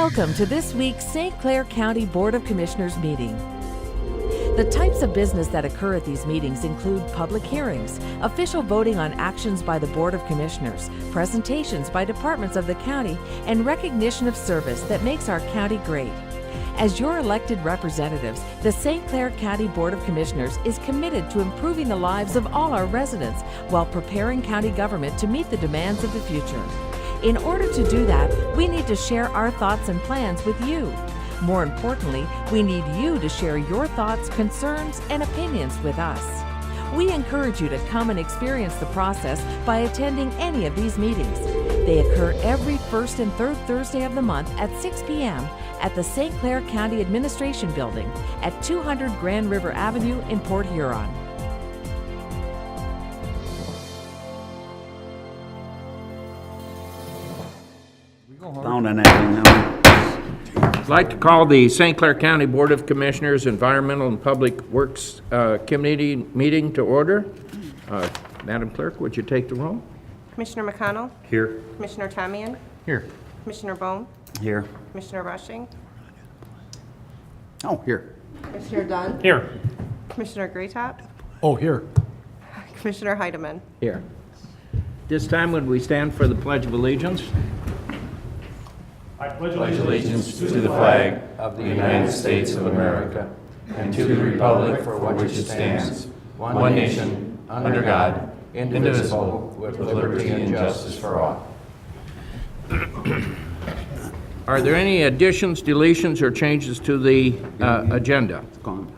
Welcome to this week's St. Clair County Board of Commissioners meeting. The types of business that occur at these meetings include public hearings, official voting on actions by the Board of Commissioners, presentations by departments of the county, and recognition of service that makes our county great. As your elected representatives, the St. Clair County Board of Commissioners is committed to improving the lives of all our residents while preparing county government to meet the demands of the future. In order to do that, we need to share our thoughts and plans with you. More importantly, we need you to share your thoughts, concerns, and opinions with us. We encourage you to come and experience the process by attending any of these meetings. They occur every first and third Thursday of the month at 6 p.m. at the St. Clair County Administration Building at 200 Grand River Avenue in Port Huron. Found anything now? I'd like to call the St. Clair County Board of Commissioners Environmental and Public Works Committee meeting to order. Madam Clerk, would you take the roll? Commissioner McConnell? Here. Commissioner Tamian? Here. Commissioner Bone? Here. Commissioner Rushing? Oh, here. Commissioner Dunn? Here. Commissioner Graytop? Oh, here. Commissioner Heidemann? Here. This time, would we stand for the Pledge of Allegiance? I pledge allegiance to the flag of the United States of America and to the republic for which it stands, one nation, under God, indivisible, with liberty and justice for all. Are there any additions, deletions, or changes to the agenda? Gone.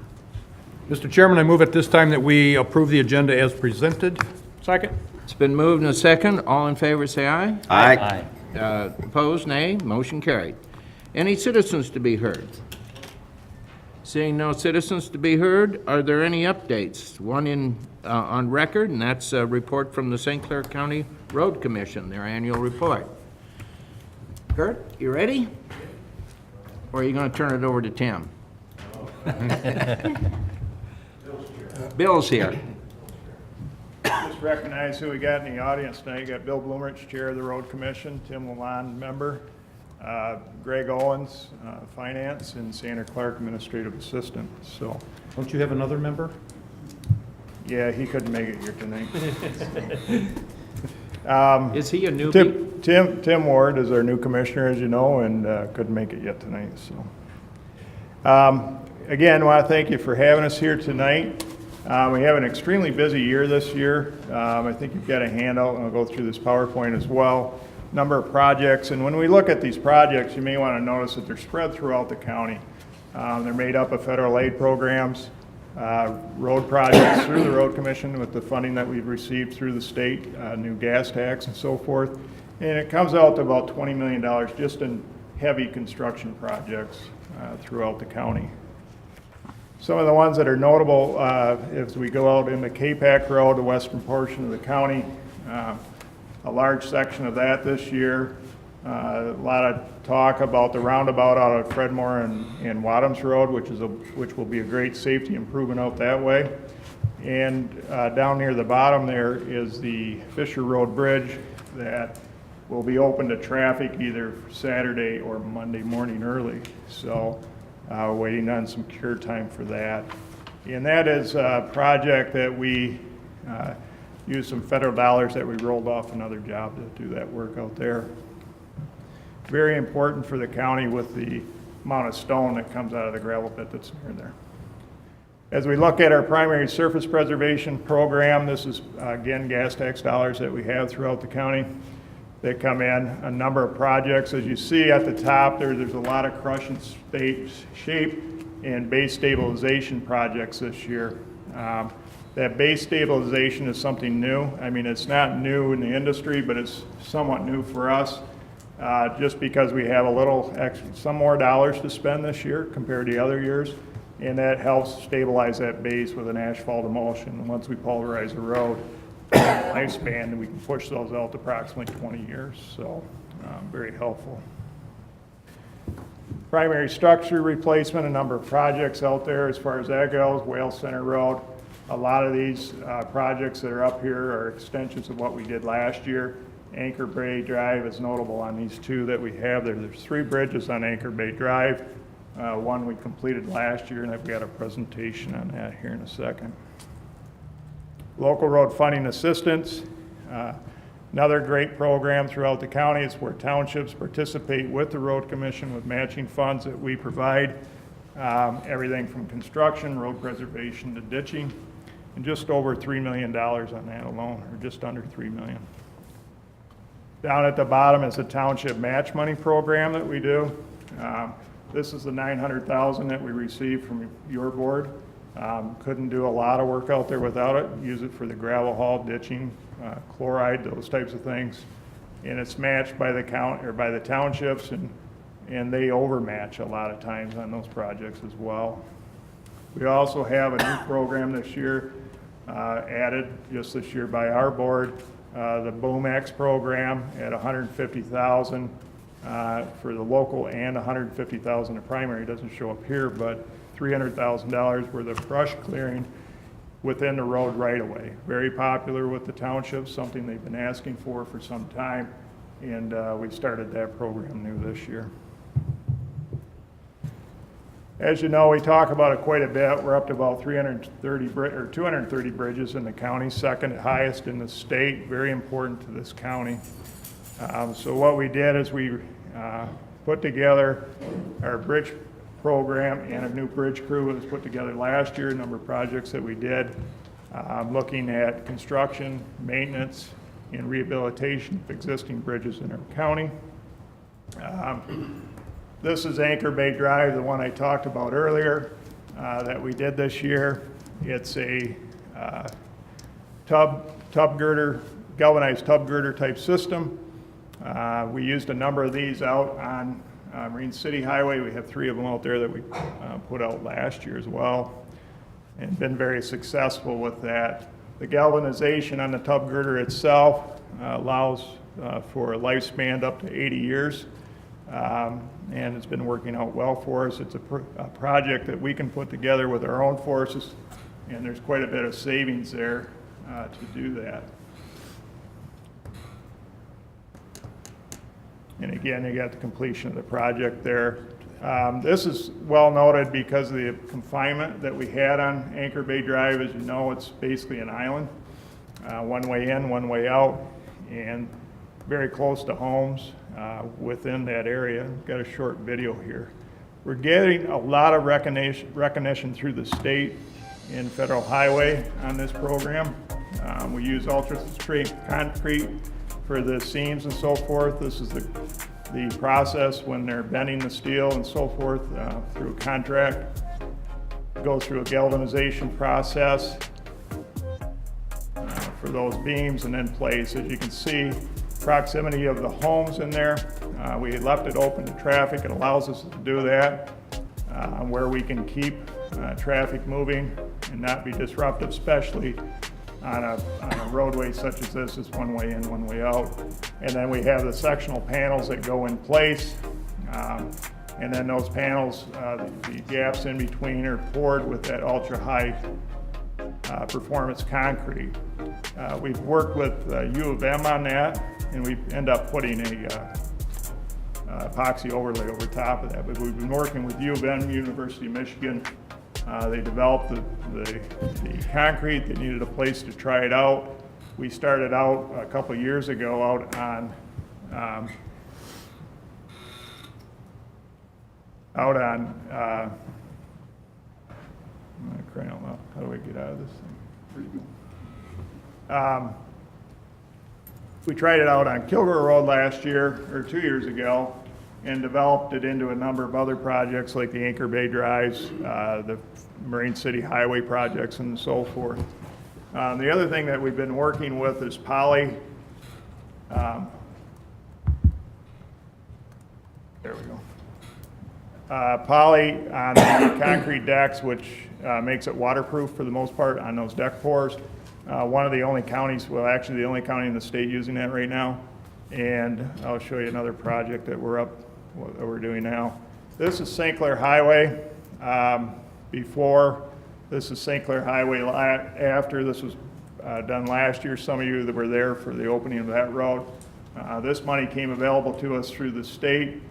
Mr. Chairman, I move at this time that we approve the agenda as presented. Second. It's been moved and second. All in favor, say aye. Aye. Opposed, nay. Motion carried. Any citizens to be heard? Seeing no citizens to be heard, are there any updates? One on record, and that's a report from the St. Clair County Road Commission, their annual report. Kurt, you ready? Or are you going to turn it over to Tim? Bill's here. Just recognize who we got in the audience tonight. You got Bill Bloomerich, Chair of the Road Commission, Tim Lalonde, Member, Greg Owens, Finance, and Sandra Clark, Administrative Assistant. So, Don't you have another member? yeah, he couldn't make it here tonight. Is he a newbie? Tim Ward is our new commissioner, as you know, and couldn't make it yet tonight. So, again, I want to thank you for having us here tonight. We have an extremely busy year this year. I think you've got a handout, and I'll go through this PowerPoint as well. Number of projects, and when we look at these projects, you may want to notice that they're spread throughout the county. They're made up of federal aid programs, road projects through the Road Commission with the funding that we've received through the state, new gas tax and so forth. And it comes out to about $20 million just in heavy construction projects throughout the county. Some of the ones that are notable as we go out into Capac Road, the western portion of the county, a large section of that this year. A lot of talk about the roundabout out of Fredmore and Wadhams Road, which will be a great safety improvement out that way. And down near the bottom there is the Fisher Road Bridge that will be open to traffic either Saturday or Monday morning early. So we're waiting on some cure time for that. And that is a project that we used some federal dollars that we rolled off another job to do that work out there. Very important for the county with the amount of stone that comes out of the gravel pit that's near there. As we look at our primary surface preservation program, this is again gas tax dollars that we have throughout the county. They come in a number of projects. As you see at the top there's a lot of crush and shape and base stabilization projects this year. That base stabilization is something new. I mean, it's not new in the industry, but it's somewhat new for us just because we have a little extra, some more dollars to spend this year compared to other years, and that helps stabilize that base with an asphalt emulsion. And once we pulverize the road, lifespan, we can push those out to approximately 20 years, so very helpful. Primary structure replacement, a number of projects out there as far as that goes. Wales Center Road, a lot of these projects that are up here are extensions of what we did last year. Anchor Bay Drive is notable on these two that we have there. There's 3 bridges on Anchor Bay Drive. One we completed last year, and I've got a presentation on that here in a second. Local road funding assistance. Another great program throughout the county is where townships participate with the road commission with matching funds that we provide. Everything from construction, road preservation to ditching, and just over $3 million on that alone, or just under $3 million. Down at the bottom is the township match money program that we do. This is the $900,000 that we received from your board. Couldn't do a lot of work out there without it. Use it for the gravel haul, ditching, chloride, those types of things. And it's matched by the by the townships, and they overmatch a lot of times on those projects as well. We also have a new program this year, added just this year by our board, the BoomX program at $150,000 for the local and $150,000 the primary. It doesn't show up here, but $300,000 worth of brush clearing within the road right away. Very popular with the townships, something they've been asking for some time, and we started that program new this year. As you know, we talk about it quite a bit. We're up to about 230 bridges in the county, second highest in the state, very important to this county. So what we did is we put together our bridge program, and a new bridge crew was put together last year, a number of projects that we did, looking at construction, maintenance, and rehabilitation of existing bridges in our county. This is Anchor Bay Drive, the one I talked about earlier that we did this year. It's a tub girder, galvanized tub girder type system. We used a number of these out on Marine City Highway. We have 3 of them out there that we put out last year as well, and been very successful with that. The galvanization on the tub girder itself allows for a lifespan up to 80 years. And it's been working out well for us. It's a project that we can put together with our own forces, and there's quite a bit of savings there to do that. And again, you got the completion of the project there. This is well noted because of the confinement that we had on Anchor Bay Drive. As you know, it's basically an island, one way in, one way out, and very close to homes within that area. I've got a short video here. We're getting a lot of recognition through the state and federal highway on this program. We use ultra-strength concrete for the seams and so forth. This is the process when they're bending the steel and so forth through a contract. It goes through a galvanization process for those beams and then place. As you can see, proximity of the homes in there. We left it open to traffic. It allows us to do that where we can keep traffic moving and not be disruptive, especially on a roadway such as this. It's one way in, one way out. And then we have the sectional panels that go in place. And then those panels, the gaps in between are poured with that ultra-high performance concrete. We've worked with U of M on that, and we end up putting a epoxy overlay over top of that. But we've been working with U of M, University of Michigan. They developed the concrete. They needed a place to try it out. We started out a couple of years ago out on crying out loud. How do I get out of this thing? We tried it out on Kilgore Road last year, or 2 years ago, and developed it into a number of other projects like the Anchor Bay Drives, the Marine City Highway projects, and so forth. The other thing that we've been working with is poly. There we go. Poly on the concrete decks, which makes it waterproof for the most part on those deck pours. One of the only counties, well, actually the only county in the state using that right now. And I'll show you another project that we're doing now. This is St. Clair Highway. Before, this is St. Clair Highway after. This was done last year. Some of you that were there for the opening of that road. This money came available to us through the state.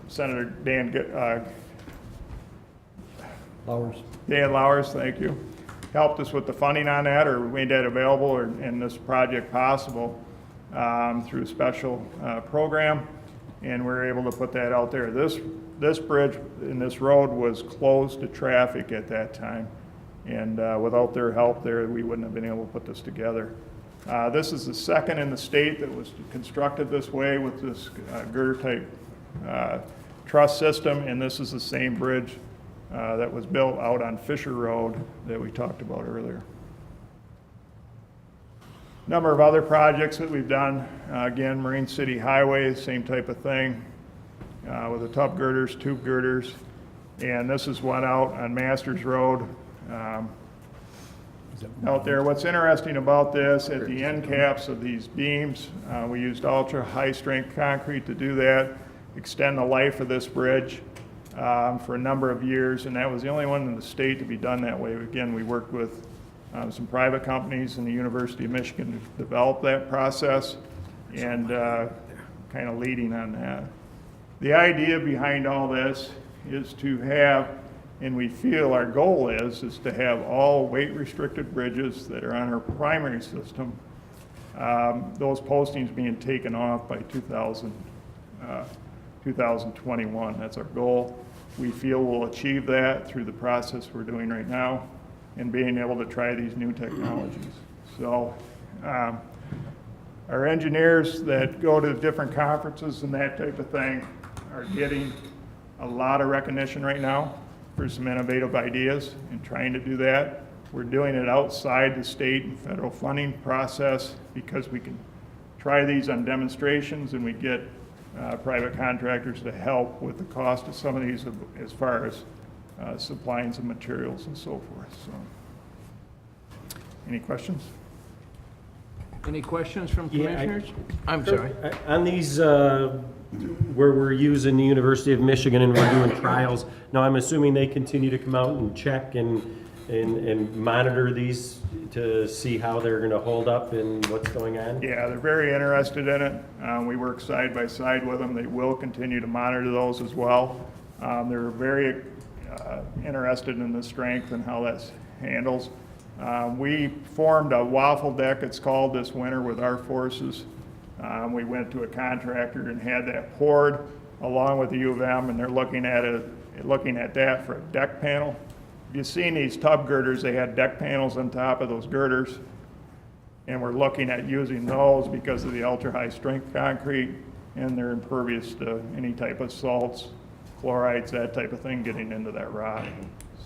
Senator Dan Lowers, thank you, helped us with the funding on that, or made that available, and this project possible through a special program, and we were able to put that out there. This bridge and this road was closed to traffic at that time, and without their help there, we wouldn't have been able to put this together. This is the second in the state that was constructed this way with this girder-type truss system, and this is the same bridge that was built out on Fisher Road that we talked about earlier. Number of other projects that we've done, again, Marine City Highway, same type of thing, with the tub girders, tube girders, and this is one out on Masters Road out there. What's interesting about this, at the end caps of these beams, we used ultra high strength concrete to do that, extend the life of this bridge for a number of years, and that was the only one in the state to be done that way. Again, we worked with some private companies and the University of Michigan to develop that process, and kind of leading on that. The idea behind all this is to have, and we feel our goal is to have all weight-restricted bridges that are on our primary system, those postings being taken off by 2021. That's our goal. We feel we'll achieve that through the process we're doing right now and being able to try these new technologies. So our engineers that go to different conferences and that type of thing are getting a lot of recognition right now for some innovative ideas and trying to do that. We're doing it outside the state and federal funding process because we can try these on demonstrations, and we get private contractors to help with the cost of some of these as far as supplying some materials and so forth. So, any questions? Any questions from Yeah, commissioners? I'm sorry. On these, where we're using the University of Michigan and we're doing trials, now I'm assuming they continue to come out and check and monitor these to see how they're gonna hold up and what's going on? Yeah, they're very interested in it. We work side by side with them. They will continue to monitor those as well. They're very interested in the strength and how that handles. We formed a waffle deck, it's called, this winter with our forces. We went to a contractor and had that poured along with the U of M, and they're looking at that for a deck panel. You've seen these tub girders, they had deck panels on top of those girders, and we're looking at using those because of the ultra-high strength concrete, and they're impervious to any type of salts, chlorides, that type of thing getting into that rock.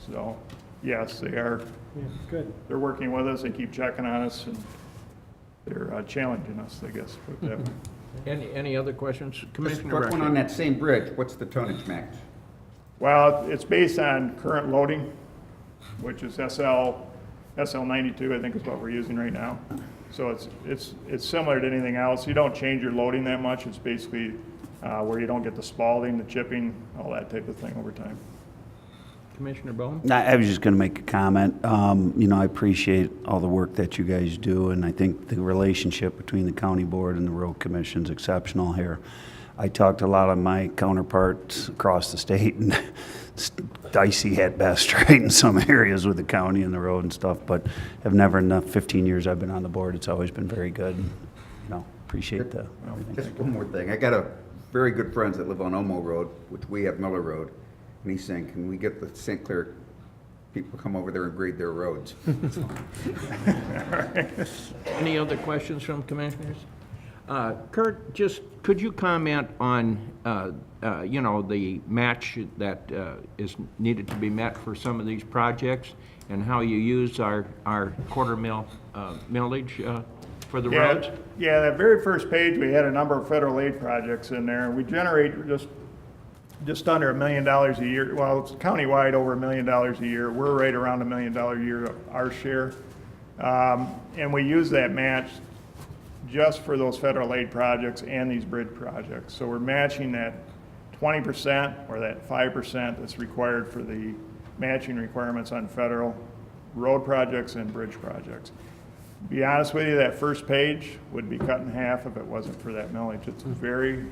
So, yes, they are. Yeah, good. They're working with us, they keep checking on us, and they're challenging us, I guess, put it that way. Any other questions? Just a Commissioner quick one on Rushing. that same bridge, what's the tonnage max? Well, it's based on current loading, which is SL92, I think is what we're using right now. So it's similar to anything else. You don't change your loading that much. It's basically where you don't get the spalling, the chipping, all that type of thing over time. Commissioner Bone? I was just going to make a comment. I appreciate all the work that you guys do, and I think the relationship between the county board and the road commission is exceptional here. I talked to a lot of my counterparts across the state, and it's dicey at best, right, in some areas with the county and the road and stuff, but I've never, in the 15 years I've been on the board, it's always been very good. Appreciate the everything. Just one more thing. I got a very good friends that live on Omo Road, which we have Miller Road, and he's saying, can we get the St. Clair people to come over there and grade their roads? Any other questions from commissioners? Kurt, just could you comment on, the match that is needed to be met for some of these projects and how you use our quarter millage for the roads? Yeah, that very first page, we had a number of federal aid projects in there. We generate just under $1 million a year. Well, it's countywide over $1 million a year. We're right around $1 million a year of our share. And we use that match just for those federal aid projects and these bridge projects. So we're matching that 20% or that 5% that's required for the matching requirements on federal road projects and bridge projects. Be honest with you, that first page would be cut in half if it wasn't for that millage. It's very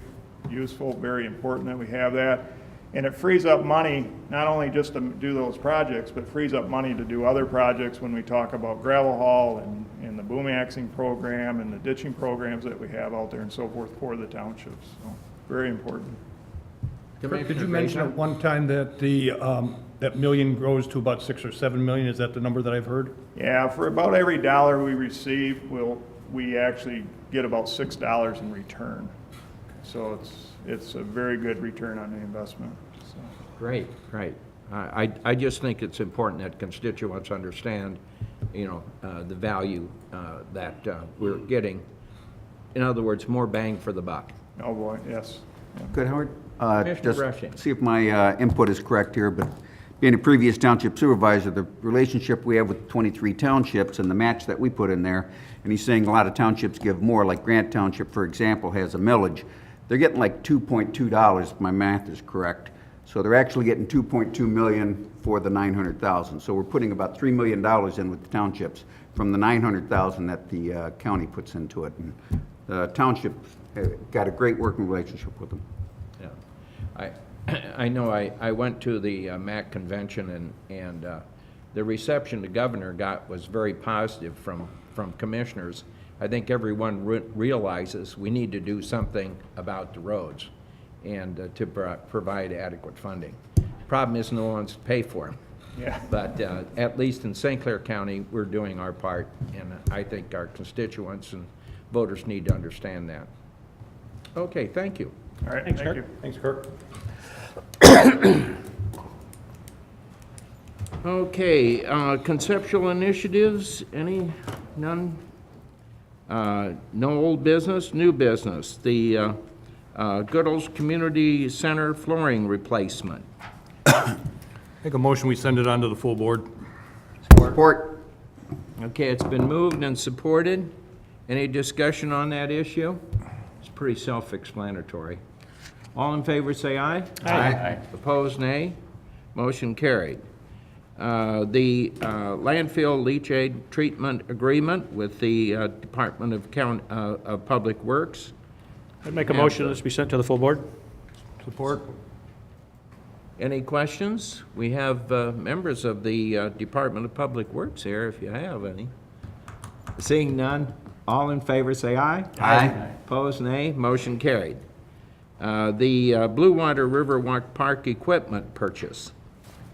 useful, very important that we have that. And it frees up money, not only just to do those projects, but frees up money to do other projects when we talk about gravel haul and the boom axing program and the ditching programs that we have out there and so forth for the townships. So, very important. Could you mention at one time that that million grows to about 6 or 7 million? Is that the number that I've heard? Yeah, for about every dollar we receive, we actually get about $6 in return. So it's a very good return on the investment. So. Great, great. I just think it's important that constituents understand, the value that we're getting. In other words, more bang for the buck. Oh, boy, yes. Yeah. Good, Howard. Commissioner Just Rushing. see if my input is correct here, but being a previous township supervisor, the relationship we have with 23 townships and the match that we put in there, and he's saying a lot of townships give more, like Grant Township, for example, has a millage. They're getting like $2.2, if my math is correct. So they're actually getting 2.2 million for the 900,000. So we're putting about $3 million in with the townships from the 900,000 that the county puts into it. And the township got a great working relationship with them. Yeah. I know I went to the MAC convention and the reception the governor got was very positive from commissioners. I think everyone realizes we need to do something about the roads and to provide adequate funding. Problem is no one's to pay for them. Yeah. But at least in St. Clair County, we're doing our part, and I think our constituents and voters need to understand that. Okay, thank you. All right, Thanks, thank Kirk. you. Thanks, Kirk. Okay, conceptual initiatives, any? None? No old business, new business. The Goodall's Community Center flooring replacement. Make a motion, we send it on to the full board. Support. Okay, it's been moved and supported. Any discussion on that issue? It's pretty self-explanatory. All in favor, say aye. Aye. Opposed, nay. Motion carried. The landfill leachate treatment agreement with the Department of Public Works. I'd make a motion this be sent to the full board. Support. Any questions? We have members of the Department of Public Works here, if you have any. Seeing none, all in favor say aye. Aye. Opposed, nay. Motion carried. The Blue Water Riverwalk Park equipment purchase.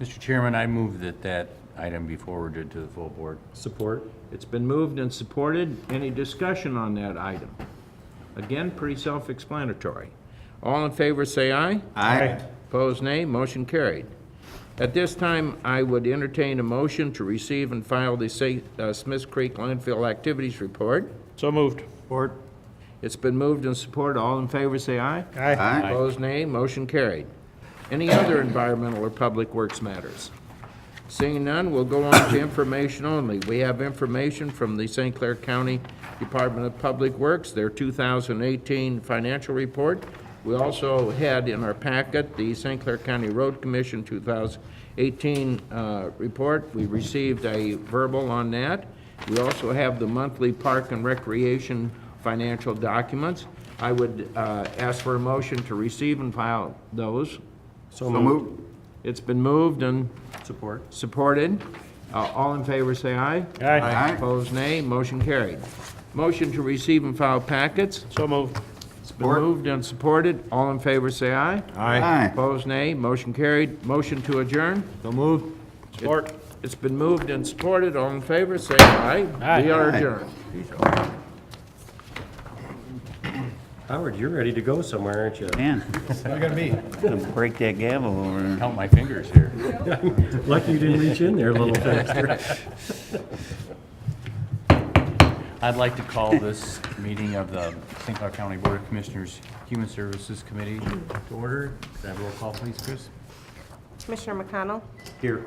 Mr. Chairman, I move that item be forwarded to the full board. Support. It's been moved and supported. Any discussion on that item? Again, pretty self-explanatory. All in favor say aye. Aye. Opposed, nay. Motion carried. At this time, I would entertain a motion to receive and file the Smiths Creek Landfill Activities Report. So moved. Support. It's been moved and supported. All in favor say aye. Aye. Opposed, nay. Motion carried. Any other environmental or public works matters? Seeing none, we'll go on to information only. We have information from the St. Clair County Department of Public Works, their 2018 financial report. We also had in our packet the St. Clair County Road Commission 2018 report. We received a verbal on that. We also have the monthly park and recreation financial documents. I would ask for a motion to receive and file those. So moved. It's been moved and Support. supported. All in favor say aye. Aye. Opposed, nay. Motion carried. Motion to receive and file packets. So moved. It's been moved and supported. All in favor say aye. Aye. Opposed, nay. Motion carried. Motion to adjourn. So moved. Support. It's been moved and supported. All in favor say aye. Aye. We are Aye. adjourned. Howard, you're ready to go somewhere, aren't you? Man, Look at me. gonna break that gavel over there. Count my fingers here. Lucky you didn't reach in there a little faster. I'd like to call this meeting of the St. Clair County Board of Commissioners Human Services Committee to order. Could I have a roll call, please, Chris? Commissioner McConnell, Here.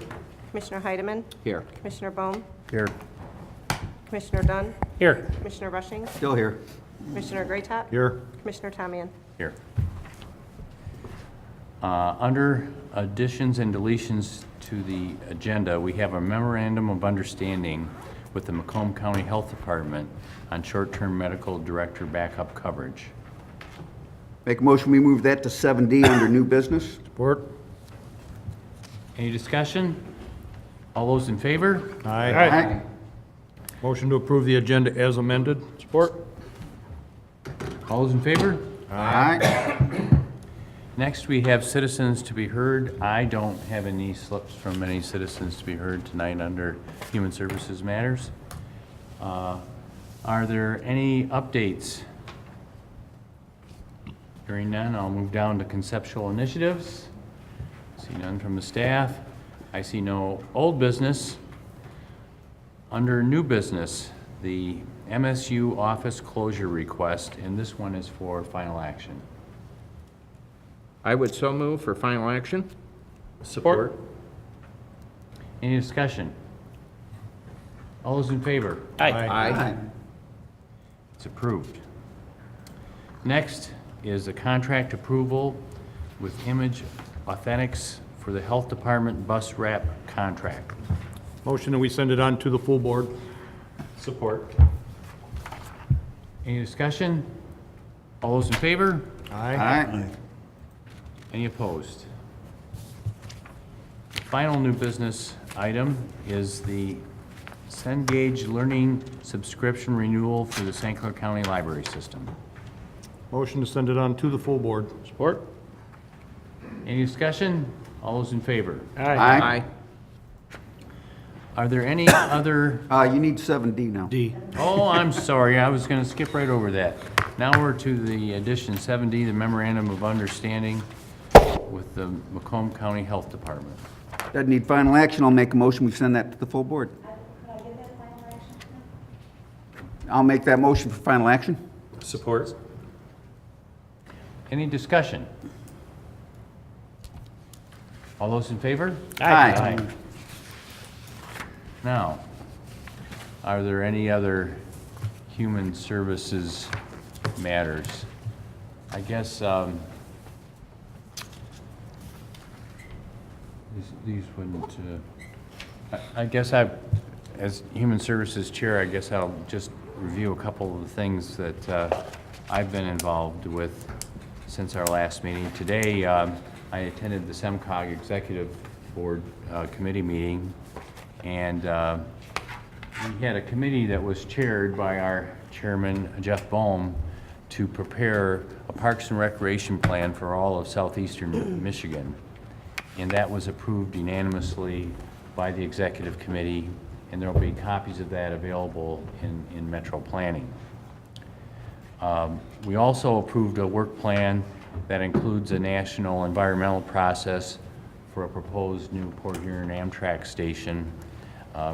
Commissioner Heidemann, Here. Commissioner Bohm, Here. Commissioner Dunn, Here. Commissioner Rushing, Still here. Commissioner Graytop, Here. Commissioner Tamian. Here. Under additions and deletions to the agenda, we have a memorandum of understanding with the Macomb County Health Department on short-term medical director backup coverage. Make a motion, we move that to 7D under new business. Support. Any discussion? All those in favor? Aye. Motion to approve the agenda as amended. Support. All those in favor? Aye. Next, we have citizens to be heard. I don't have any slips from any citizens to be heard tonight under Human Services Matters. Are there any updates? Hearing none, I'll move down to conceptual initiatives. See none from the staff. I see no old business. Under new business, the MSU office closure request, and this one is for final action. I would so move for final action. Support. Any discussion? All those in favor? Aye. It's approved. Next is the contract approval with Image Authentics for the Health Department bus wrap contract. Motion that we send it on to the full board. Support. Any discussion? All those in favor? Aye. Any opposed? Final new business item is the Cengage Learning subscription renewal for the St. Clair County Library System. Motion to send it on to the full board. Support. Any discussion? All those in favor? Aye. Are there any other? You need 7D now. D. Oh, I'm sorry, I was gonna skip right over that. Now we're to the addition 7D, the memorandum of understanding with the Macomb County Health Department. Doesn't need final action. I'll make a motion, we send that to the full board. I'll make that motion for final action. Support. Any discussion? All those in favor? Aye. Now, are there any other human services matters? I guess, these wouldn't, I guess as Human Services Chair, I guess I'll just review a couple of the things that I've been involved with since our last meeting. Today, I attended the SEMCOG Executive Board Committee meeting, and we had a committee that was chaired by our chairman, Jeff Bohm, to prepare a Parks and Recreation plan for all of southeastern Michigan. And that was approved unanimously by the executive committee, and there will be copies of that available in Metro Planning. We also approved a work plan that includes a national environmental process for a proposed new Port Huron Amtrak station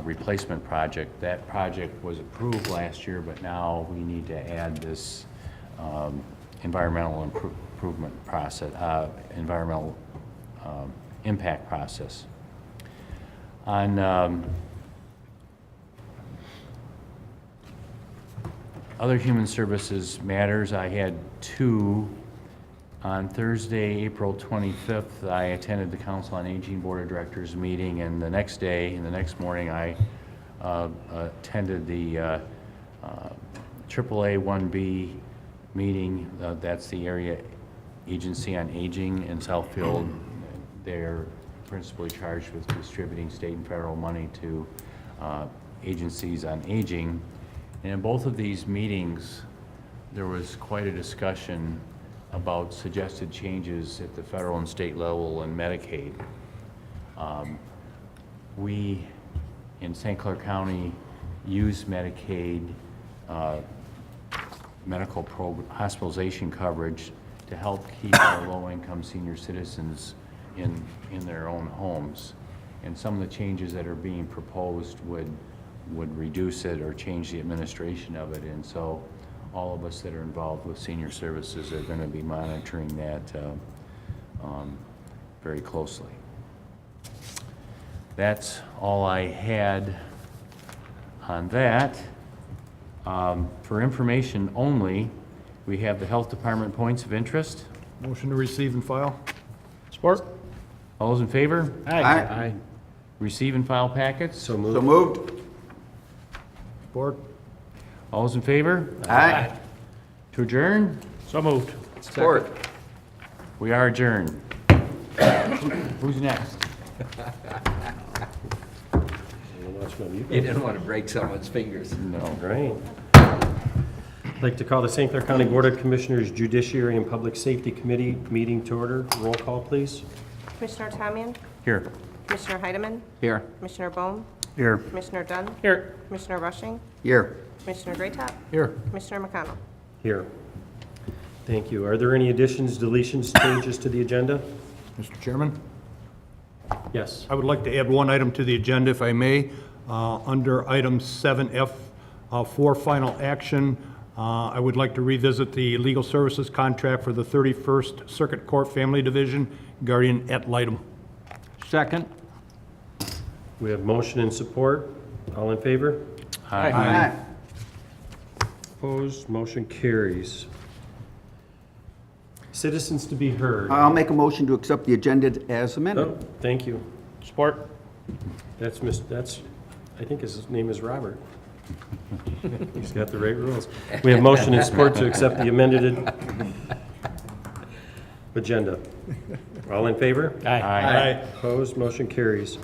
replacement project. That project was approved last year, but now we need to add this environmental improvement process, environmental impact process. On other human services matters, I had two. On Thursday, April 25th, I attended the Council on Aging Board of Directors meeting, and the next day, and the next morning, I attended the AAA 1B meeting. That's the Area Agency on Aging in Southfield. They're principally charged with distributing state and federal money to agencies on aging. And in both of these meetings, there was quite a discussion about suggested changes at the federal and state level in Medicaid. We, in St. Clair County, use Medicaid medical hospitalization coverage to help keep our low-income senior citizens in their own homes. And some of the changes that are being proposed would reduce it or change the administration of it. And so all of us that are involved with senior services are going to be monitoring that very closely. That's all I had on that. For information only, we have the Health Department points of interest. Motion to receive and file. Support. All those in favor? Aye. Receive and file packets. So moved. So moved. Support. All those in favor? Aye. To adjourn? So moved. Support. We are adjourned. Who's next? You didn't want to break someone's fingers. No. Right. I'd like to call the St. Clair County Board of Commissioners Judiciary and Public Safety Committee meeting to order. Roll call, please. Commissioner Tamian? Here. Commissioner Heidemann? Here. Commissioner Bohm? Here. Commissioner Dunn? Here. Commissioner Rushing? Here. Commissioner Greatop? Here. Commissioner McConnell? Here. Thank you. Are there any additions, deletions, changes to the agenda? Mr. Chairman? Yes. I would like to add one item to the agenda, if I may. Under item 7F, for final action, I would like to revisit the legal services contract for the 31st Circuit Court Family Division, guardian ad litem. Second? We have motion and support. All in favor? Aye. Opposed? Motion carries. Citizens to be heard. I'll make a motion to accept the agenda as amended. Oh, thank you. Support. I think his name is Robert. He's got the right rules. We have motion and support to accept the amended agenda. All in favor? Aye. Opposed? Motion carries.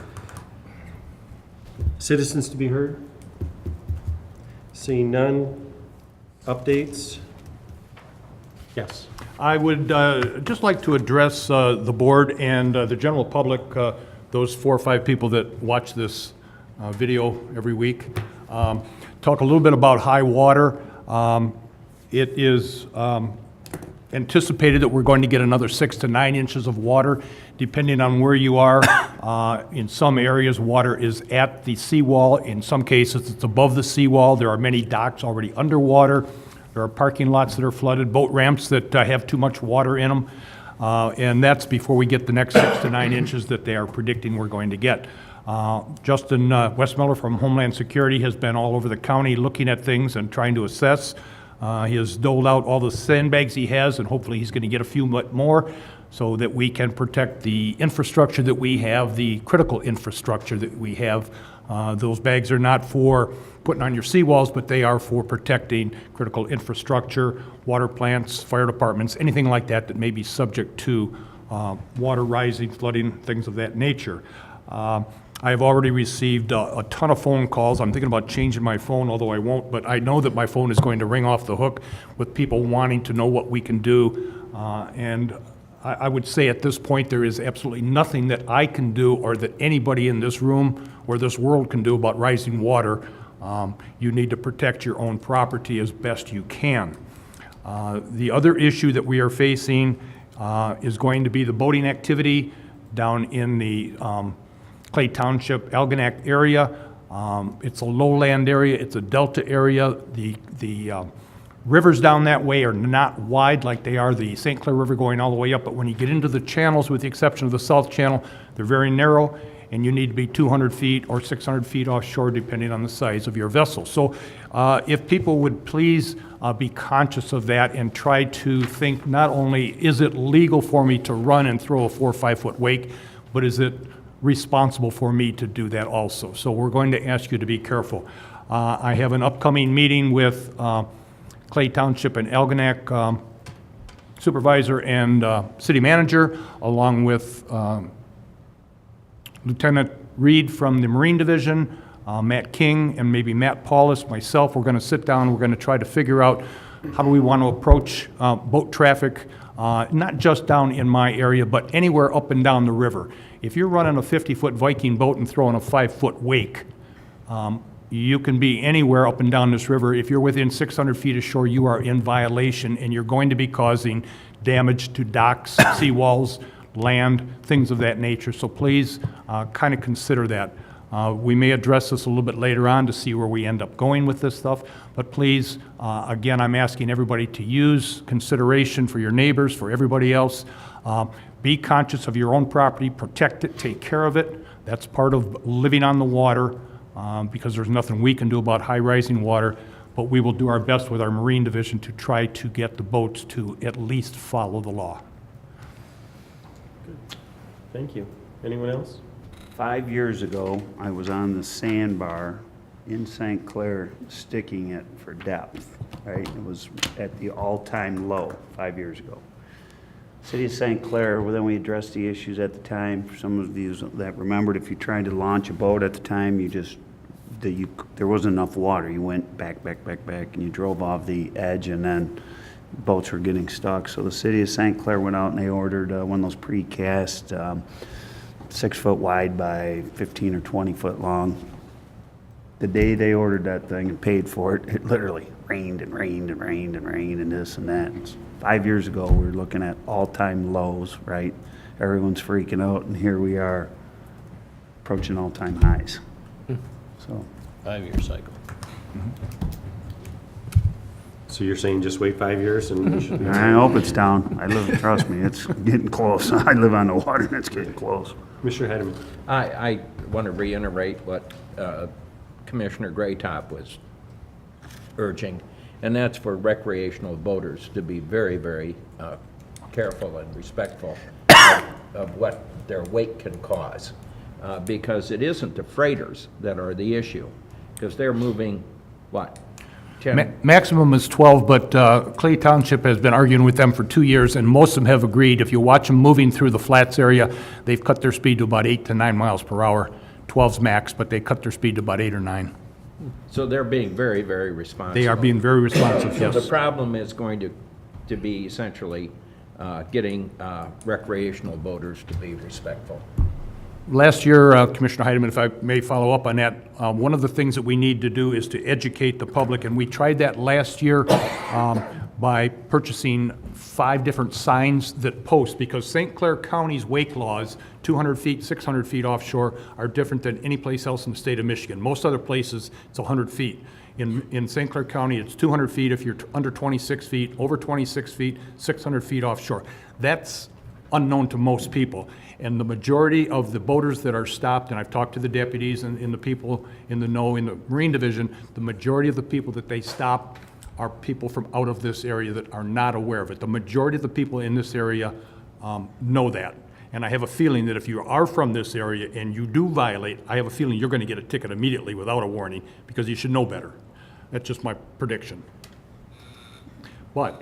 Citizens to be heard? Seeing none. Updates? Yes. I would just like to address the board and the general public, those 4 or 5 people that watch this video every week. Talk a little bit about high water. It is anticipated that we're going to get another 6 to 9 inches of water, depending on where you are. In some areas, water is at the seawall. In some cases, it's above the seawall. There are many docks already underwater. There are parking lots that are flooded, boat ramps that have too much water in them. And that's before we get the next 6 to 9 inches that they are predicting we're going to get. Justin Westmiller from Homeland Security has been all over the county looking at things and trying to assess. He has doled out all the sandbags he has, and hopefully he's going to get a few more so that we can protect the infrastructure that we have, the critical infrastructure that we have. Those bags are not for putting on your seawalls, but they are for protecting critical infrastructure, water plants, fire departments, anything like that that may be subject to water rising, flooding, things of that nature. I have already received a ton of phone calls. I'm thinking about changing my phone, although I won't, but I know that my phone is going to ring off the hook with people wanting to know what we can do. And I would say at this point, there is absolutely nothing that I can do or that anybody in this room or this world can do about rising water. You need to protect your own property as best you can. The other issue that we are facing is going to be the boating activity down in the Clay Township, Algonac area. It's a lowland area, it's a delta area. The rivers down that way are not wide like they are the St. Clair River going all the way up, but when you get into the channels, with the exception of the South Channel, they're very narrow, and you need to be 200 feet or 600 feet offshore depending on the size of your vessel. So if people would please be conscious of that and try to think not only is it legal for me to run and throw a 4 or 5 foot wake, but is it responsible for me to do that also. So we're going to ask you to be careful. I have an upcoming meeting with Clay Township and Algonac supervisor and city manager, along with Lieutenant Reed from the Marine Division, Matt King, and maybe Matt Paulus, myself. We're going to sit down, we're going to try to figure out how do we want to approach boat traffic, not just down in my area, but anywhere up and down the river. If you're running a 50-foot Viking boat and throwing a 5-foot wake, you can be anywhere up and down this river. If you're within 600 feet of shore, you are in violation, and you're going to be causing damage to docks, seawalls, land, things of that nature. So please kind of consider that. We may address this a little bit later on to see where we end up going with this stuff, but please, again, I'm asking everybody to use consideration for your neighbors, for everybody else. Be conscious of your own property, protect it, take care of it. That's part of living on the water, because there's nothing we can do about high rising water, but we will do our best with our Marine Division to try to get the boats to at least follow the law. Thank you. Anyone else? 5 years ago, I was on the sandbar in St. Clair sticking it for depth, right? It was at the all-time low 5 years ago. City of St. Clair, well, then we addressed the issues at the time. For some of you that remembered, if you tried to launch a boat at the time, there wasn't enough water. You went back, and you drove off the edge, and then boats were getting stuck. So the City of St. Clair went out and they ordered one of those precast, 6 foot wide by 15 or 20 foot long. The day they ordered that thing and paid for it, it literally rained and rained and rained and rained and this and that. 5 years ago, we were looking at all-time lows, right? Everyone's freaking out, and here we are approaching all-time highs. So, 5-year cycle. So you're saying just wait 5 years and we should be... I hope it's down. Trust me, it's getting close. I live on the water and it's getting close. Commissioner Heidemann. I want to reiterate what Commissioner Graytop was urging, and that's for recreational boaters to be very, very careful and respectful of what their weight can cause, because it isn't the freighters that are the issue, because they're moving, what, 10? Maximum is 12, but Clay Township has been arguing with them for 2 years, and most of them have agreed. If you watch them moving through the flats area, they've cut their speed to about 8 to 9 miles per hour. 12's max, but they cut their speed to about 8 or 9. So they're being very, very responsible. They are being very responsive, So the yes. problem is going to be essentially getting recreational boaters to be respectful. Last year, Commissioner Heidemann, if I may follow up on that, one of the things that we need to do is to educate the public, and we tried that last year by purchasing 5 different signs that post, because St. Clair County's wake laws, 200 feet, 600 feet offshore, are different than any place else in the state of Michigan. Most other places, it's 100 feet. In St. Clair County, it's 200 feet if you're under 26 feet, over 26 feet, 600 feet offshore. That's unknown to most people. And the majority of the boaters that are stopped, and I've talked to the deputies and the people in the know in the Marine Division, the majority of the people that they stop are people from out of this area that are not aware of it. The majority of the people in this area know that. And I have a feeling that if you are from this area and you do violate, I have a feeling you're going to get a ticket immediately without a warning, because you should know better. That's just my prediction. But,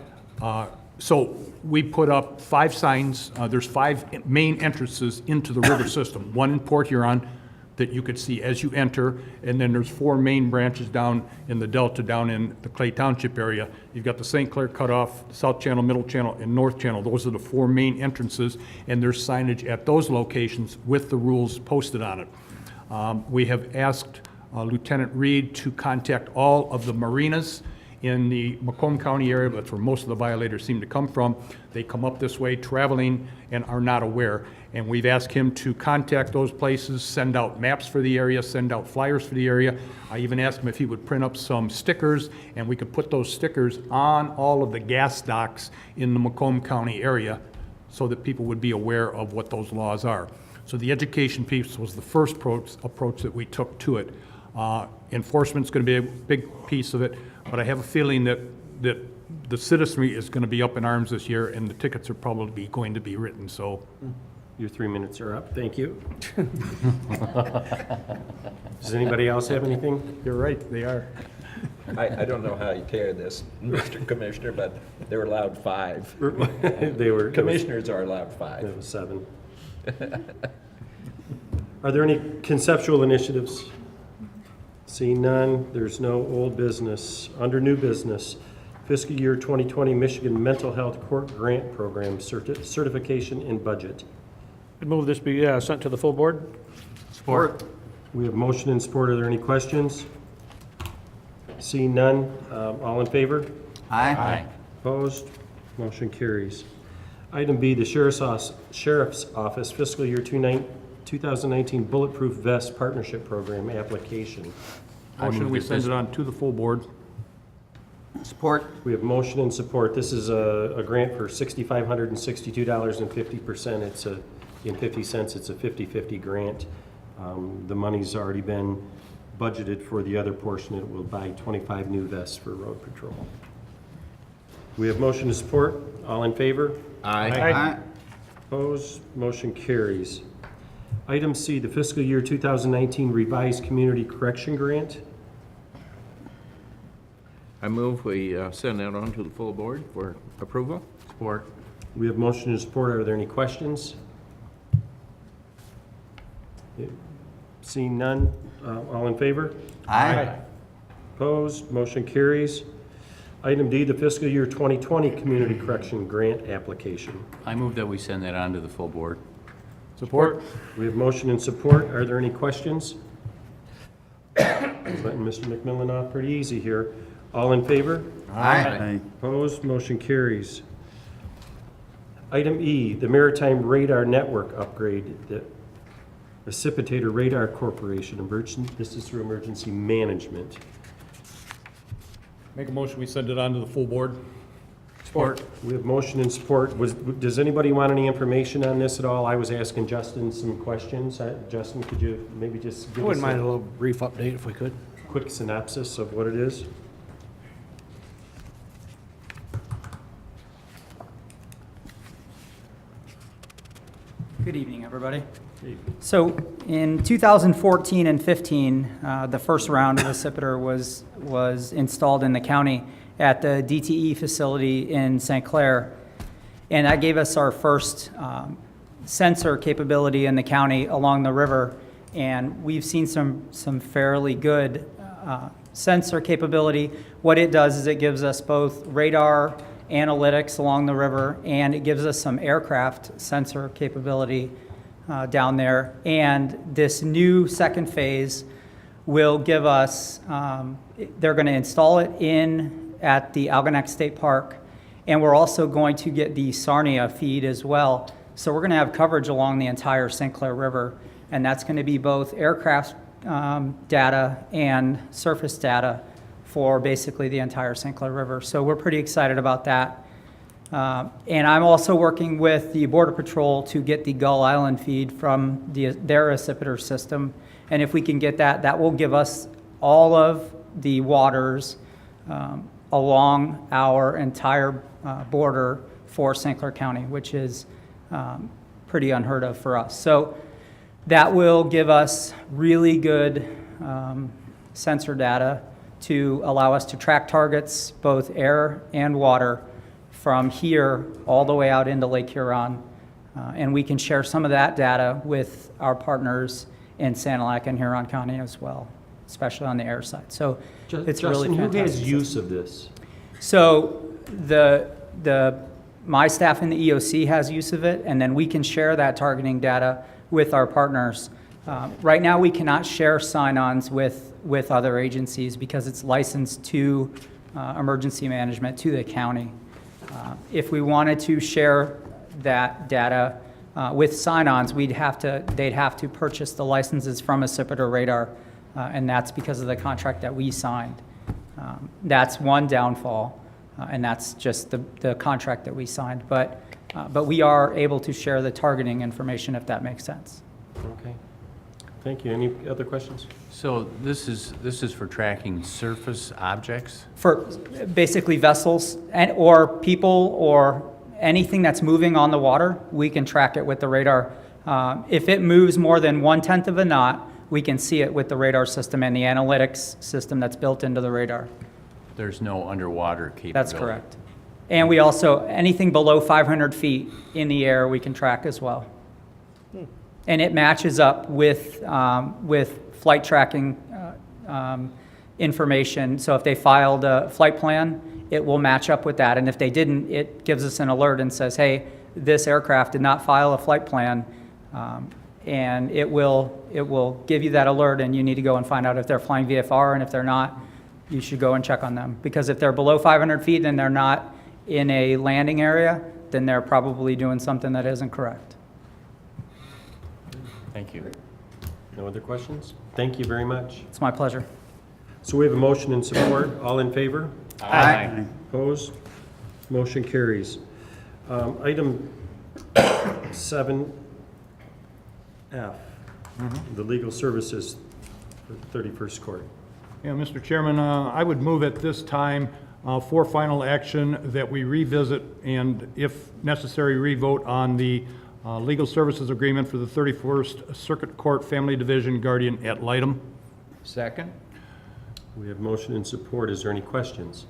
so we put up 5 signs. There's 5 main entrances into the river system. One in Port Huron that you could see as you enter, and then there's 4 main branches down in the Delta, down in the Clay Township area. You've got the St. Clair Cutoff, South Channel, Middle Channel, and North Channel. Those are the 4 main entrances, and there's signage at those locations with the rules posted on it. We have asked Lieutenant Reed to contact all of the marinas in the Macomb County area. That's where most of the violators seem to come from. They come up this way traveling and are not aware. And we've asked him to contact those places, send out maps for the area, send out flyers for the area. I even asked him if he would print up some stickers, and we could put those stickers on all of the gas docks in the Macomb County area so that people would be aware of what those laws are. So the education piece was the first approach that we took to it. Enforcement's going to be a big piece of it, but I have a feeling that the citizenry is going to be up in arms this year, and the tickets are probably going to be written, so. Your 3 minutes are up. Thank you. Does anybody else have anything? You're right, they are. I don't know how you tear this, Mr. Commissioner, but they were allowed 5. They were. Commissioners are allowed 5. It was 7. Are there any conceptual initiatives? Seeing none, there's no old business. Under new business, fiscal year 2020 Michigan Mental Health Court Grant Program certification and budget. I'd move this be sent to the full board. Support. We have motion and support. Are there any questions? Seeing none, all in favor? Aye. Opposed? Motion carries. Item B, the Sheriff's Office fiscal year 2019 Bulletproof Vest Partnership Program application. Motion, we send it on to the full board. Support. We have motion and support. This is a grant for $6,562.50. It's in 50 cents. It's a 50-50 grant. The money's already been budgeted for the other portion. It will buy 25 new vests for road patrol. We have motion and support. All in favor? Aye. Opposed? Motion carries. Item C, the fiscal year 2019 Revised Community Correction Grant. I move we send that on to the full board for approval. Support. We have motion and support. Are there any questions? Seeing none, all in favor? Aye. Opposed, motion carries. Item D, the fiscal year 2020 Community Correction Grant Application. I move that we send that on to the full board. Support? We have motion and support. Are there any questions? Letting Mr. McMillan off pretty easy here. All in favor? Aye. Opposed, motion carries. Item E, the Maritime Radar Network Upgrade, the Precipitator Radar Corporation, this is through Emergency Management. Make a motion, we send it on to the full board. Support. We have motion and support. Does anybody want any information on this at all? I was asking Justin some questions. Justin, could you maybe just I give us wouldn't mind a a little brief update if we could. quick synopsis of what it is? Good evening, everybody. So in 2014 and 15, the first round of the Precipitator was installed in the county at the DTE facility in St. Clair. And that gave us our first sensor capability in the county along the river. And we've seen some fairly good sensor capability. What it does is it gives us both radar analytics along the river, and it gives us some aircraft sensor capability down there. And this new second phase will give us, they're going to install it at the Algonac State Park, and we're also going to get the Sarnia feed as well. So we're going to have coverage along the entire St. Clair River, and that's going to be both aircraft data and surface data for basically the entire St. Clair River. So we're pretty excited about that. And I'm also working with the Border Patrol to get the Gull Island feed from their Precipitator system. And if we can get that, that will give us all of the waters along our entire border for St. Clair County, which is pretty unheard of for us. So that will give us really good sensor data to allow us to track targets, both air and water, from here all the way out into Lake Huron. And we can share some of that data with our partners in Sanilac and Huron County as well, especially on the air side. So it's really Justin, fantastic. who has use of this? So my staff in the EOC has use of it, and then we can share that targeting data with our partners. Right now, we cannot share sign-ons with other agencies because it's licensed to emergency management, to the county. If we wanted to share that data with sign-ons, they'd have to purchase the licenses from Precipitator Radar, and that's because of the contract that we signed. That's one downfall, and that's just the contract that we signed. But we are able to share the targeting information, if that makes sense. Okay. Thank you. Any other questions? So this is for tracking surface objects? For basically vessels or people or anything that's moving on the water, we can track it with the radar. If it moves more than 1/10 of a knot, we can see it with the radar system and the analytics system that's built into the radar. There's no underwater capability? That's correct. And we also, anything below 500 feet in the air, we can track as well. And it matches up with flight tracking information. So if they filed a flight plan, it will match up with that. And if they didn't, it gives us an alert and says, hey, this aircraft did not file a flight plan. And it will give you that alert, and you need to go and find out if they're flying VFR, and if they're not, you should go and check on them. Because if they're below 500 feet and they're not in a landing area, then they're probably doing something that isn't correct. Thank you. No other questions? Thank you very much. It's my pleasure. So we have a motion and support. All in favor? Aye. Opposed? Motion carries. Item 7F, the legal services for 31st Court. Yeah, Mr. Chairman, I would move at this time for final action that we revisit and, if necessary, revote on the legal services agreement for the 31st Circuit Court Family Division Guardian ad litem. Second? We have motion and support. Is there any questions?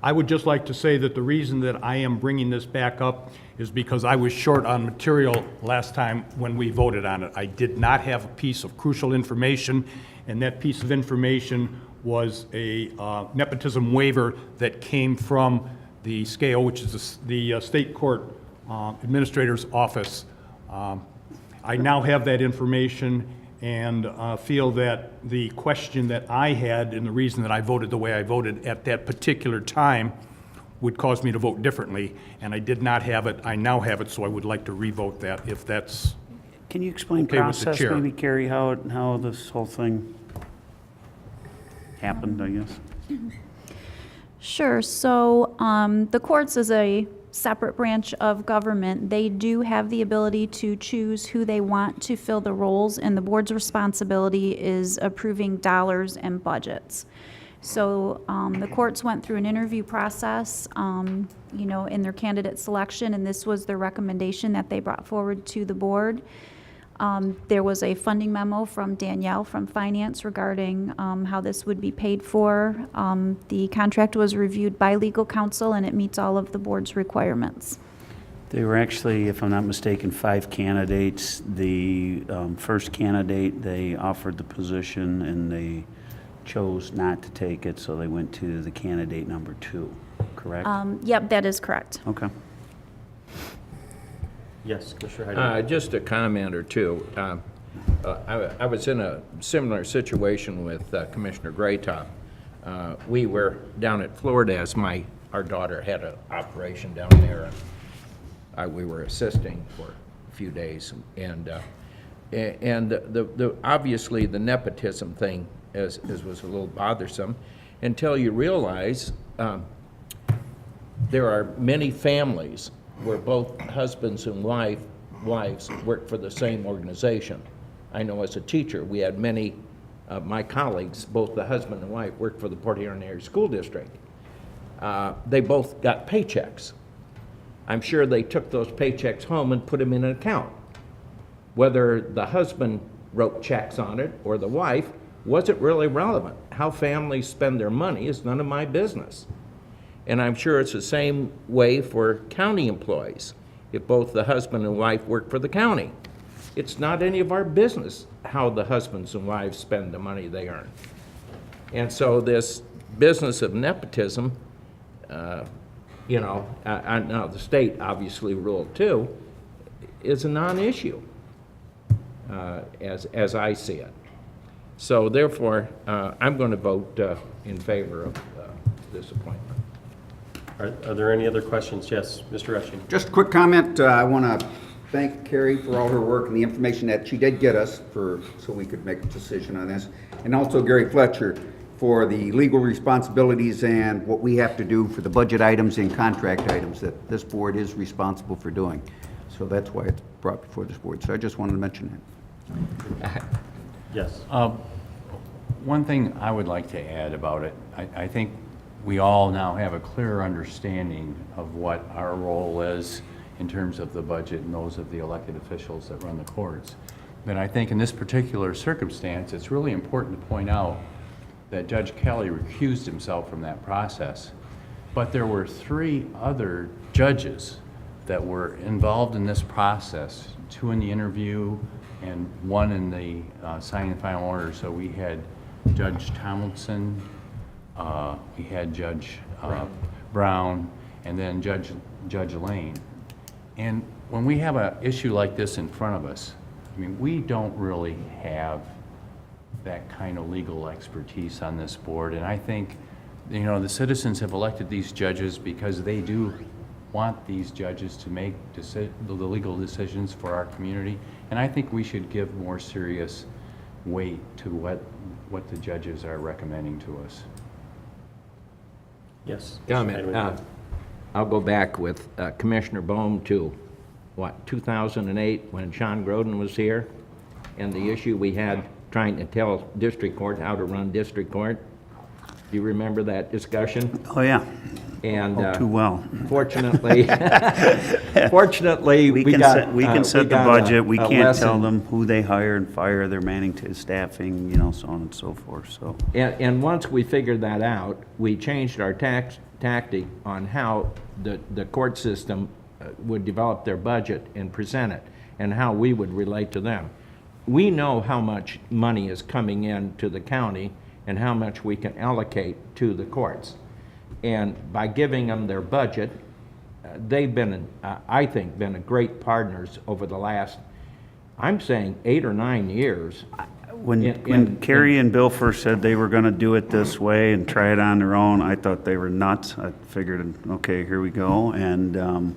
I would just like to say that the reason that I am bringing this back up is because I was short on material last time when we voted on it. I did not have a piece of crucial information, and that piece of information was a nepotism waiver that came from the SCAO, which is the State Court Administrator's Office. I now have that information and feel that the question that I had and the reason that I voted the way I voted at that particular time would cause me to vote differently, and I did not have it. I now have it, so I would like to revote that if that's Can you explain Okay with the process, chair. maybe, Carrie, how this whole thing happened, I guess? Sure. So the courts is a separate branch of government. They do have the ability to choose who they want to fill the roles, and the board's responsibility is approving dollars and budgets. So the courts went through an interview process, in their candidate selection, and this was their recommendation that they brought forward to the board. There was a funding memo from Danielle from Finance regarding how this would be paid for. The contract was reviewed by legal counsel, and it meets all of the board's requirements. There were actually, if I'm not mistaken, 5 candidates. The first candidate, they offered the position, and they chose not to take it, so they went to the candidate number 2, correct? Yep, that is correct. Okay. Yes, Commissioner Heidemann. Just a comment or two. I was in a similar situation with Commissioner Graytop. We were down at Florida as our daughter had an operation down there. And we were assisting for a few days, and the obviously the nepotism thing was a little bothersome until you realize there are many families where both husbands and wives work for the same organization. I know as a teacher, we had many of my colleagues, both the husband and wife, worked for the Port Huron Area School District. They both got paychecks. I'm sure they took those paychecks home and put them in an account. Whether the husband wrote checks on it or the wife wasn't really relevant. How families spend their money is none of my business. And I'm sure it's the same way for county employees. If both the husband and wife work for the county, it's not any of our business how the husbands and wives spend the money they earn. And so this business of nepotism, now the state obviously ruled too, is a non-issue, as I see it. So therefore, I'm going to vote in favor of this appointment. Are there any other questions? Yes, Mr. Rushing. Just a quick comment. I want to thank Carrie for all her work and the information that she did get us so we could make a decision on this. And also Gary Fletcher for the legal responsibilities and what we have to do for the budget items and contract items that this board is responsible for doing. So that's why it's brought before this board. So I just wanted to mention that. Yes. One thing I would like to add about it, I think we all now have a clear understanding of what our role is in terms of the budget and those of the elected officials that run the courts. But I think in this particular circumstance, it's really important to point out that Judge Kelly recused himself from that process. But there were 3 other judges that were involved in this process, 2 in the interview and 1 in the signing the final order. So we had Judge Tomlinson, we had Judge Brown, and then Judge Lane. And when we have an issue like this in front of us, I mean, we don't really have that kind of legal expertise on this board. And I think, the citizens have elected these judges because they do want these judges to make the legal decisions for our community. And I think we should give more serious weight to what the judges are recommending to us. Yes. Comment. I'll go back with Commissioner Bohm to, 2008, when Sean Groden was here, and the issue we had trying to tell district court how to run district court. Do you remember that discussion? Oh, yeah. And Too well. fortunately, We can set the budget, we can't lesson. tell them who they hire and fire, their manning to staffing, so on and so forth, so. And once we figured that out, we changed our tactic on how the court system would develop their budget and present it, and how we would relate to them. We know how much money is coming in to the county and how much we can allocate to the courts. And by giving them their budget, they've been, I think, been a great partners over the last, I'm saying, 8 or 9 years. When Carrie and Bill first said they were gonna do it this way and try it on their own, I thought they were nuts. I figured, okay, here we go. And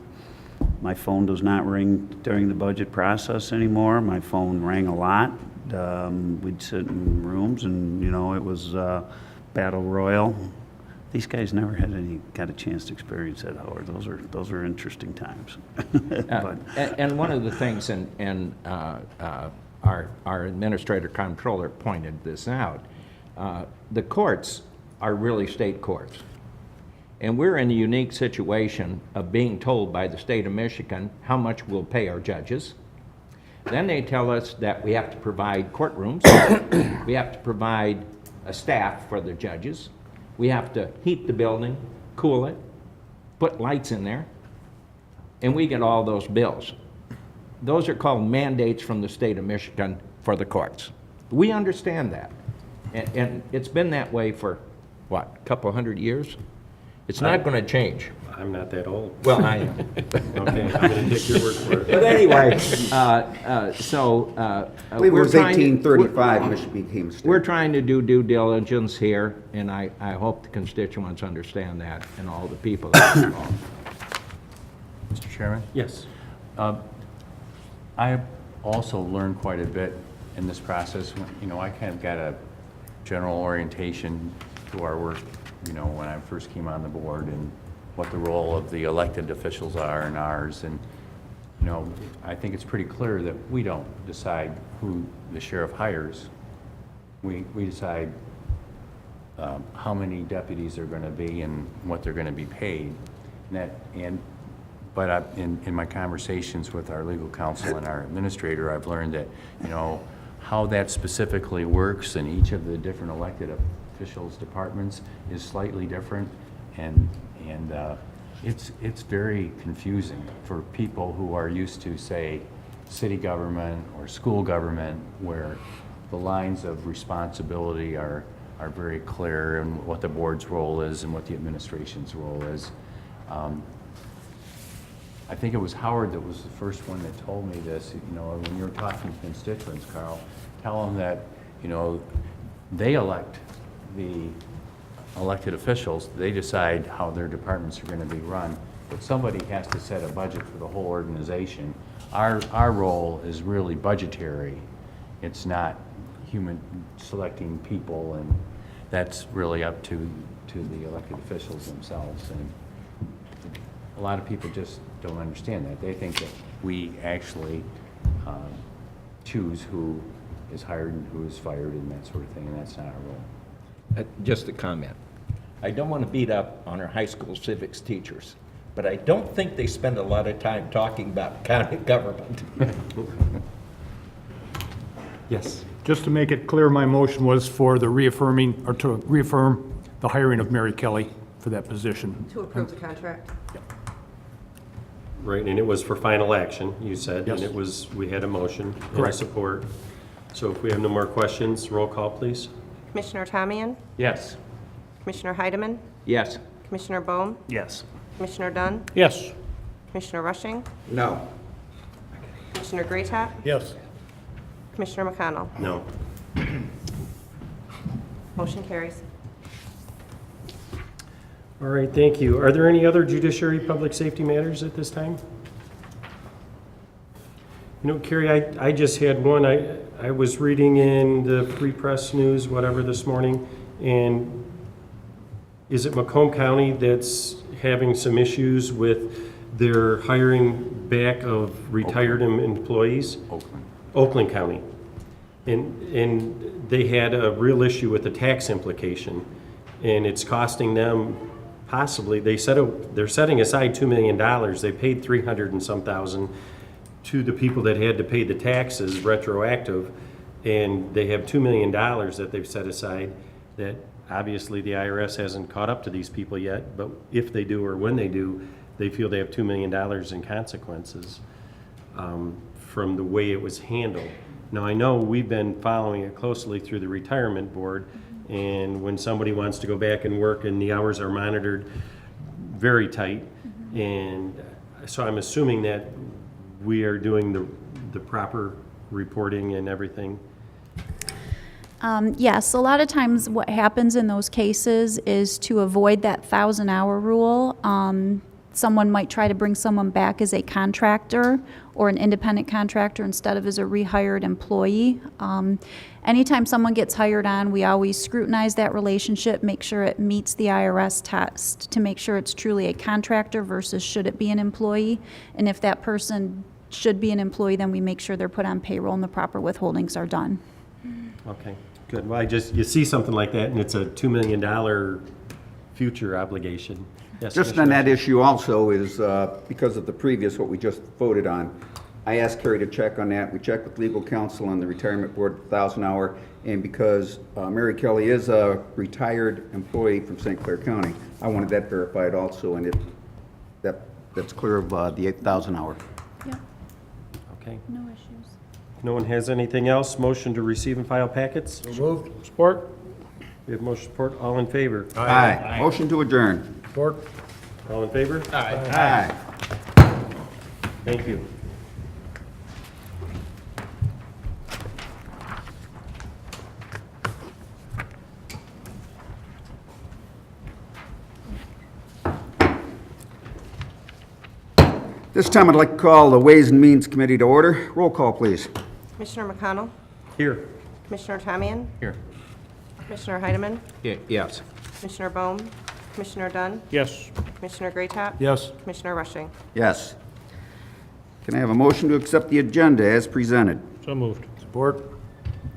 my phone does not ring during the budget process anymore. My phone rang a lot. We'd sit in rooms and, you know, it was battle royal. These guys never got a chance to experience that, Howard. Those are interesting times. But, And one of the things, and our administrator controller pointed this out, the courts are really state courts. And we're in a unique situation of being told by the state of Michigan how much we'll pay our judges. Then they tell us that we have to provide courtrooms, we have to provide a staff for the judges, we have to heat the building, cool it, put lights in there, and we get all those bills. Those are called mandates from the state of Michigan for the courts. We understand that. And it's been that way for, what, a couple hundred years? It's not going to change. I'm not that old. Well, I am. Okay, I'm going to take your word for it. But anyway, I believe it was 1835 Michigan became a state. We're trying to do due diligence here, and I hope the constituents understand that, and all the people that are involved. Mr. Chairman? Yes. I also learned quite a bit in this process. You know, I kind of got a general orientation to our work, you know, when I first came on the board, and what the role of the elected officials are and ours. And, you know, I think it's pretty clear that we don't decide who the sheriff hires. We decide how many deputies are going to be and what they're going to be paid. But in my conversations with our legal counsel and our administrator, I've learned that, you know, how that specifically works in each of the different elected officials' departments is slightly different, and it's very confusing for people who are used to, say, city government or school government, where the lines of responsibility are very clear, and what the board's role is and what the administration's role is. I think it was Howard that was the first one that told me this. You know, when you're talking to constituents, Carl, tell them that, you know, they elect the elected officials. They decide how their departments are going to be run, but somebody has to set a budget for the whole organization. Our role is really budgetary. It's not human selecting people, and that's really up to the elected officials themselves. And a lot of people just don't understand that. They think that we actually choose who is hired and who is fired and that sort of thing, and that's not our role. Just a comment. I don't want to beat up on our high school civics teachers, but I don't think they spend a lot of time talking about county government. Yes. Just to make it clear, my motion was for the reaffirming, or to reaffirm the hiring of Mary Kelly for that position. To approve the contract. Right, and it was for final action, you said, Yes. and it was, we had a motion and a Correct. support. So if we have no more questions, roll call, please. Commissioner Tamian? Yes. Commissioner Heidemann? Yes. Commissioner Bohm? yes. Commissioner Dunn? Yes. Commissioner Rushing? No. Commissioner Greatop? Yes. Commissioner McConnell? No. Motion carries. All right, thank you. Are there any other judiciary public safety matters at this time? You know, Carrie, I just had one. I was reading in the Free Press News, whatever, this morning, and is it Macomb County that's having some issues with their hiring back of retired employees? Oakland County. And they had a real issue with the tax implication, and it's costing them possibly, they're setting aside $2 million. They paid 300 and some thousand to the people that had to pay the taxes retroactive, and they have $2 million that they've set aside that Obviously, the IRS hasn't caught up to these people yet, but if they do or when they do, they feel they have $2 million in consequences from the way it was handled. Now, I know we've been following it closely through the retirement board, and when somebody wants to go back and work and the hours are monitored very tight, and so I'm assuming that we are doing the proper reporting and everything. Yes, a lot of times what happens in those cases is to avoid that 1,000-hour rule. Someone might try to bring someone back as a contractor or an independent contractor instead of as a rehired employee. Anytime someone gets hired on, we always scrutinize that relationship, make sure it meets the IRS test to make sure it's truly a contractor versus should it be an employee. And if that person should be an employee, then we make sure they're put on payroll and the proper withholdings are done. Okay, good. Well, you see something like that, and it's a $2 million future obligation. Yes, Just on that issue also is, because of the previous, what we just voted on, I asked Carrie to check on that. We checked with legal counsel on the retirement board, 1,000-hour, and because Mary Kelly is a retired employee from St. Clair County, I wanted that verified also, and that's clear of the 8,000-hour. Yeah, Okay. no issues. No one has anything else? Motion to receive and file packets? Moved. Support. We have motion support. All in favor? Aye. Motion to adjourn. Support. All in favor? Aye. Thank you. This time I'd like to call the Ways and Means Committee to order. Roll call, please. Commissioner McConnell, Here. Commissioner Tamian, Here. Commissioner Heidemann, Yes. Commissioner Bohm, Commissioner Dunn, Yes. Commissioner Greatop, Yes. Commissioner Rushing. Yes. Can I have a motion to accept the agenda as presented? So moved. Support.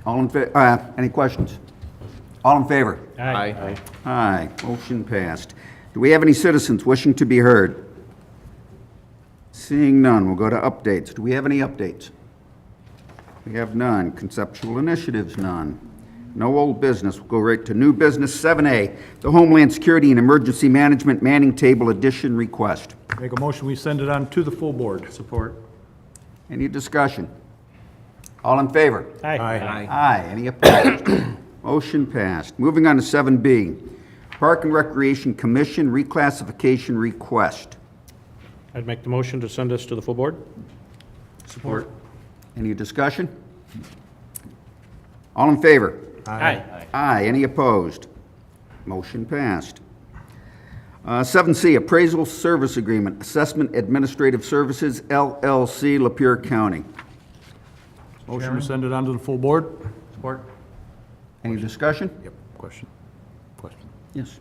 All in any questions? All in favor? Aye. Aye. Motion passed. Do we have any citizens wishing to be heard? Seeing none, we'll go to updates. Do we have any updates? We have none. Conceptual initiatives, none. No old business. We'll go right to new business. 7A, the Homeland Security and Emergency Management Manning Table Addition request. Make a motion, we send it on to the full board. Support. Any discussion? All in favor? Aye. Aye. Any opposed? Motion passed. Moving on to 7B, Park and Recreation Commission reclassification request. I'd make the motion to send this to the full board. Support. Any discussion? All in favor? Aye. Aye. Any opposed? Motion passed. 7C, Appraisal Service Agreement, Assessment Administrative Services, LLC, Lapeer County. Motion, we send it on to the full board. Support. Any discussion? Yep. Question. Yes.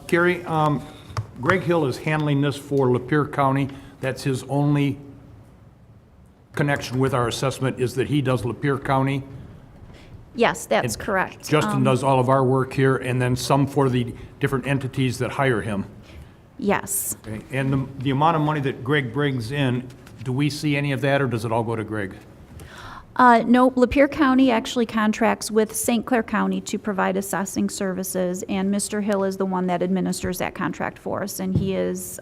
Carrie, Greg Hill is handling this for Lapeer County. That's his only connection with our assessment, is that he does Lapeer County. Yes, that's correct. Justin does all of our work here, and then some for the different entities that hire him. Yes. Okay. And the amount of money that Greg brings in, do we see any of that, or does it all go to Greg? No, Lapeer County actually contracts with St. Clair County to provide assessing services, and Mr. Hill is the one that administers that contract for us, and he is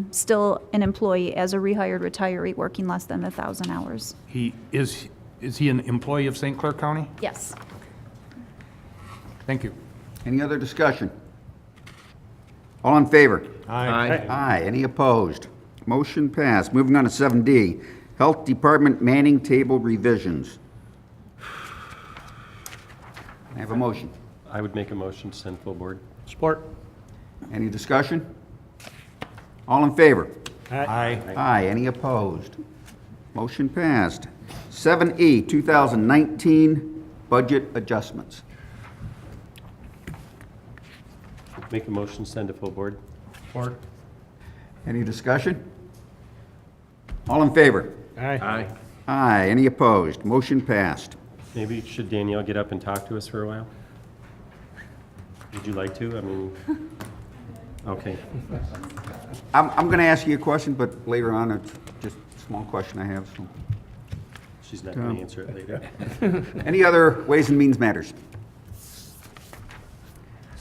still an employee as a rehired retiree working less than 1,000 hours. Is he an employee of St. Clair County? Yes. Thank you. Any other discussion? All in favor? Aye. Aye. Any opposed? Motion passed. Moving on to 7D, Health Department Manning Table Revisions. I have a motion. I would make a motion to send full board. Support. Any discussion? All in favor? Aye. Aye. Any opposed? Motion passed. 7E, 2019 Budget Adjustments. Make a motion to send to full board. Support. Any discussion? All in favor? Aye. Aye. Any opposed? Motion passed. Maybe should Danielle get up and talk to us for a while? Would you like to? I mean, okay. I'm going to ask you a question, but later on, it's just a small question I have. So. She's not going to answer it later. Any other Ways and Means matters?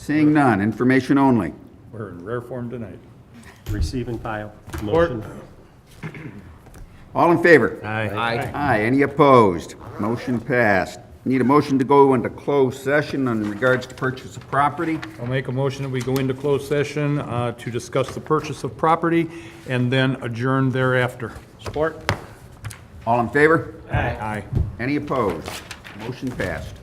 Seeing none, information only. We're in rare form tonight. Receive and file. Motion. All in favor? Aye. Aye. Any opposed? Motion passed. Need a motion to go into closed session in regards to purchase of property. I'll make a motion that we go into closed session to discuss the purchase of property and then adjourn thereafter. Support? All in favor? Aye. Any opposed? Motion passed.